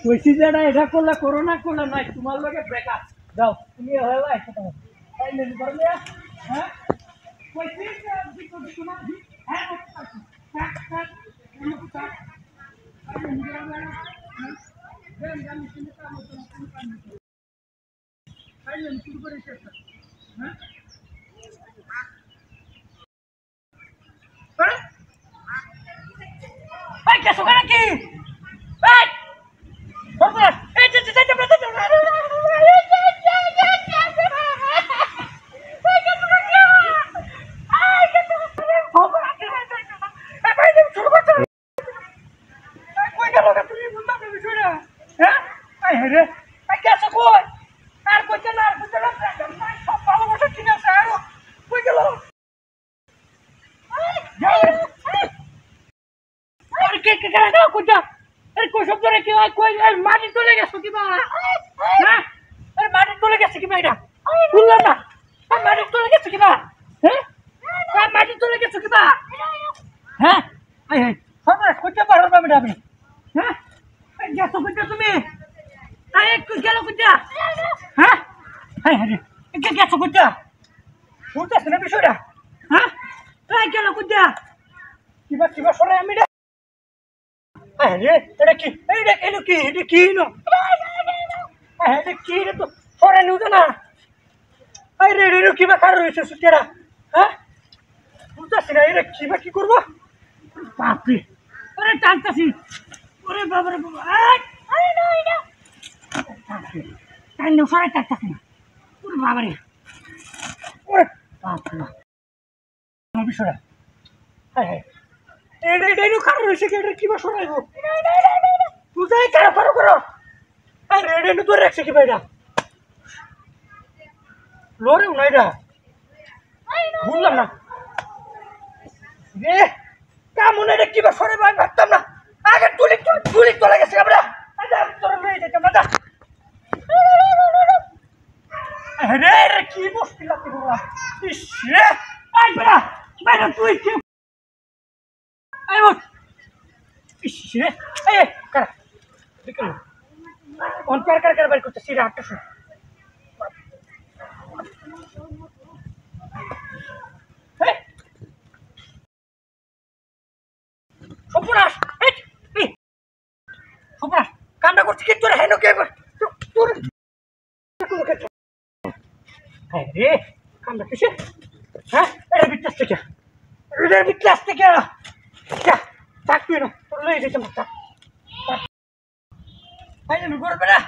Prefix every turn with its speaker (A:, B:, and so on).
A: কইছি যে না এটা করলে করোনা করলে নাই তোমার লগে ব্রেকআপ যাও তুমি হলো একটা তাই নেই করলে হ্যাঁ কইছি যে বিপদ তোমার হ্যাঁ কাট কাট কাট দেন জানি তুমি কাম করতে তাই নেই শুরু করে শেষ হ্যাঁ হ্যাঁ এই কেসো কেন কি এই বাবা এই যে যে মাটি চলে গেছো কি বাবা হ্যাঁ আরে মাটি চলে গেছে কি ভাইরা বললাম না মাটি চলে গেছে কি বা হ্যাঁ মাটি চলে গেছে কি বা হ্যাঁ এই এই সবাই কইতে পারো না আপনি হ্যাঁ গেছো কইতে তুমি আই একটু গেল কইতা হ্যাঁ হ্যাঁ হ্যাঁ গেছো কইতা বুঝতেছ না বিষয়টা হ্যাঁ এই গেল কইতা কিবা কিবা সরে আমি আরে এটা কি এইটা এলো কি এটা কি নো এটা কি রে তো সরে নিউ না আরে রে কিবা কার রইছে সুতেরা হ্যাঁ বুঝতাছ না এটা কিবা কি করব বাপরে আরে টানতাছি ওরে বাবারে বাবা আরে না এটা টান নো সরে টানতাছি না ওরে বাবারে ওরে বাপরে না বিষয়টা হ্যাঁ হ্যাঁ এটা নো কার রইছে কি এটা কিবা সরাইবো তুই কারো কারো করো আরে রেডি তো রাখছে কি ভাইরা লোরে উনাইরা বুঝলাম না রে কামনে রে কি বছরে ভাই ভাবতাম না আগে তুলি চলে গেছে আমরা আচ্ছা তোর মেয়ে যেতে না আরে রে কি মুশকিল আছে বাবা ইস রে আই বড়া বাইরে তুই কি আই বস ইস রে এই কারা দেখো অন কার বাইর করতে সিরা হাঁটতেছে সপুরাস সপুরাস কান্না করছে কি তোর হেন কে তোর হ্যাঁ রে কান্না কিসে হ্যাঁ এটা বিট্লাস থেকে এটা বিট্লাস থেকে থাক তুই না তোর লই যেতে মাথা আই আমি করবে না